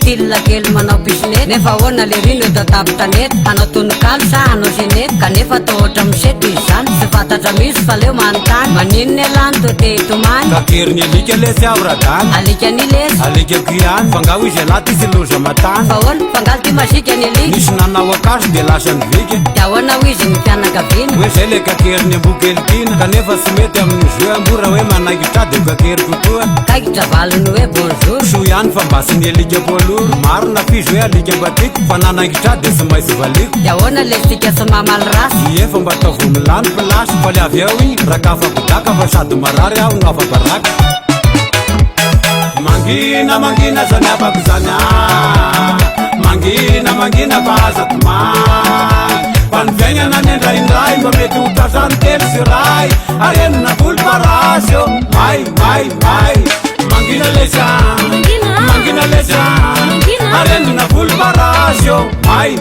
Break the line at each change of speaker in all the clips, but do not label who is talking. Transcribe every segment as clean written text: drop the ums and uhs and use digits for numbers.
Tilla kely manao pisnet nefa ahoana le rino eto atapitanet hanao tononkalo sa hanao genet kanefa atao ohatra misety izy zany sy fantatra misy fa leo manontany manino ny alany tote tomany
kakeriny alika lesy avradany
alika ny lesy
alika kiany fangao izy alaty izy loza matany
fa ahoana fangalo ty masika ny alika
nisy nanao akaso de lasany vika
de ahoana ho izy ny fianakaviana
hoe zay le kakeriny ambokelikina kanefa sy mety amin'ny zoe ambora hoe manaikitra de kakery totoa
kaikitra valony hoe bonjour
so ihany fa mbasiny alika poloro maro na fizy hoe alika mbatiko fa nanaikitra de sy maisy valiko
de ahoana le sika sy mamaly rasy
ie fa mba atao vomilany plasy fa le avy ao igny rakafakodaka fa sady marary aho no afabaraka mangina mangina zany abako zany mangina mangina fa azako may fa niviagnana ny andraindray mba mety ho tazany telo sy ray arenina volomparasy eo may mangina lesa mangina lesa arenina volomparasy eo may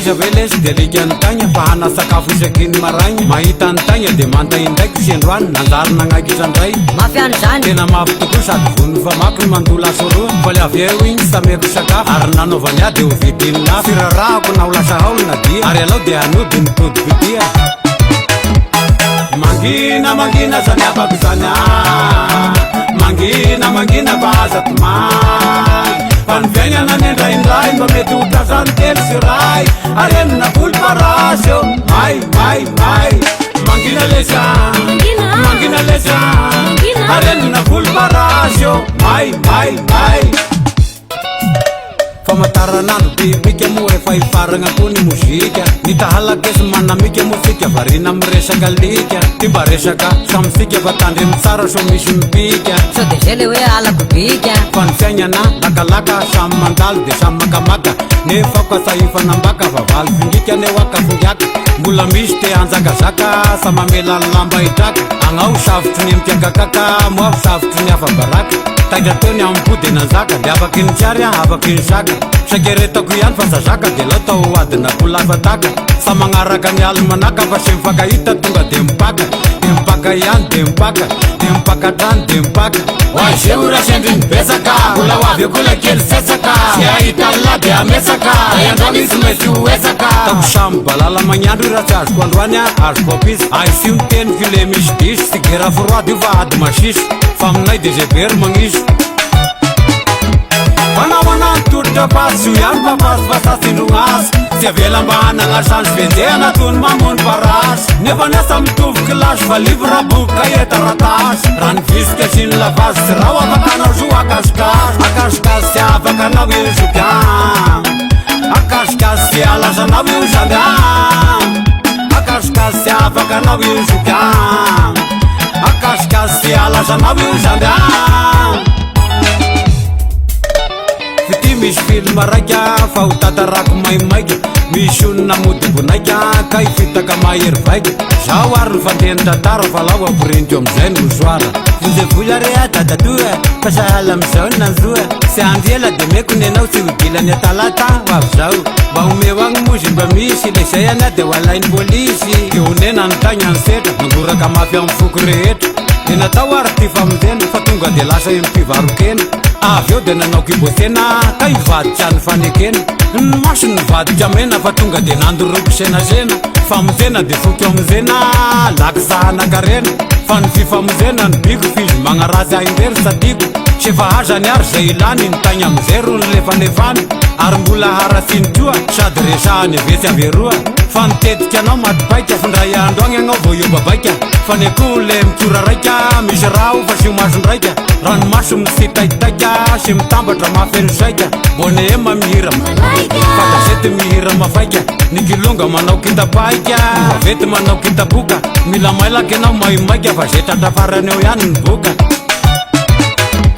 aiza ve lesy de alika ny tagna fa hana sakafo isakiny maragny mahita ny tagna de manta indraiky sendroany nanjary nagnaky izandray
mafiany zany
tena mafy tokoa sady vony fa mako ny mandola soroa fa le avy eo igny sameko sakafo ary nanaovany a de ho vidiny lafo firarahako na ho lasa haolona dia ary alao de anody ny tody vidia mangina zany abako zany mangina fa azako may fa niviagnana ny andraindray mba mety ho tazany telo sy ray arenina volomparasy eo may mangina lesa arenina volomparasy eo may famataranandro bibika mo efa hifaragna koa ny mozika nitahalakesy manamika mo sika varina miresaka lika ty mba resaka samysika fa tandremy tsara so misy mipika
so de zay le hoe alako bika
fa ny fiaignana lakalaka samy mandalo de samy makamaka nefa ko asahifanambaka fa valy fingika ne oaka fingiaka mbola misy te anjakazaka sa mamelany lamba hitraka agnao savotry ny mitiakakaka moa savotry ny afabaraka taitra tony ampody nanzaka de afaky ny tsiary afaky ny zaka sakeretako ihany fa zazaka de lao tao adina polafataka sa magnaraka ny almanaka fa sy mifankahita tonga de mipaka ihany de mipaka trano de mipaka oaze ora sendry ny besaka mbola hoavy akola kely sesaka sy ahitalla de amesaka androany izy mesy hoesaka tako samy balala magnandro iraha tsy azoko androany azoko apisy aisy miteny file misy disy sy gera foroady io fa ady masisy fa aminay de zebery magnisy manao anantoditra pasy io ihany papasy fa sasindrognazy sy avela mba hanagnasanzy vendehana tony mamony parasy nefa niasa mitovy kilasy fa livra boky kaeta ratasy raha ny visika sy ny lavazy sy raha afaka anao zo akasikasy sy afaka anao io zokian akasikasy sy alazanao io zangan akasikasy sy afaka anao io zokian akasikasy sy alazanao io zangan fity misy film raika fa ho tatarako maimaika misy onona mody bonaika ka hifitaka mahery vaika zaho ary ny fandehany tantara fa lao ampirentio amizay ny rosoara vonjevoly are dadatoa fa sahala amizao ny nanzoa sy andry ela de meko ny anao tsy hodilany atalata ho avy zao mba homeo agny mozy mba misy le zay any a de ho alainy polisy de honena ny tagny any setra nangoraka mafy amin'ny foko rehetra de natao ary ty famizena fa tonga de lasa mpivarokena avy eo de nanao kibosena ka hivaditsy any fanekena ny maso ny vaditsy amena fa tonga de nandoroko senasena famozena de foky amizena lakisahanakarena fa ny fifamozena ny biko fizy magnarazy aindrery sadiko sy efa hazany ary zay ilany ny tagny amizay ro ny lefanefany ary mbola harasiny koa sady resahany avetsy averoa fa nitetika anao matipaika findray andro agny agnao vo io babaika fa ny akoho le mitora raika misy raha ho fa sy masondraika ranomaso misitaitaika sy mitambatra mafeny saika bone ema mihira fa gazety mihira mafaika ny kilonga manao kitapaika vety manao kitaboka mila mailaka anao maimaika fa zay tratrafarany eo ihany ny boka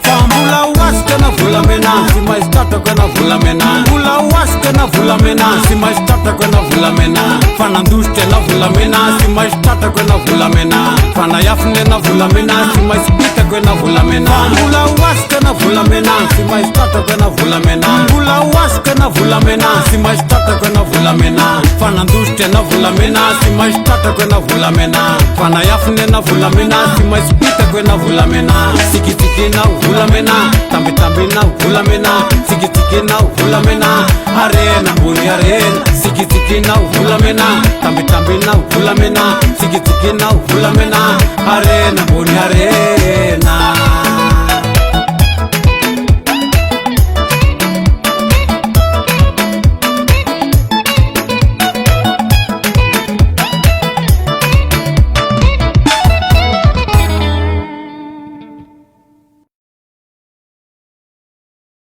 fa mbola hoasika na volamena sy maisy tatrako na volamena mbola hoasika na volamena volamena sy maisy tratrako ena volamena fanandositra ena volamena sy maisy tratrako ena volamena fanayafiny ena volamena sy maisy pitako ena volamena mbola hoasika ena volamena sy maisy tratrako ena volamena mbola hoasika ena volamena sy maisy tratrako ena volamena fanandositra ena volamena sy maisy tratrako ena volamena fanayafiny ena volamena sy maisy pitako ena volamena sikitsikina volamena tambitambina volamena sikitsikina volamena arena mboni arena sikitsikina volamena tambitambina volamena sikitsikina volamena arena mboni arena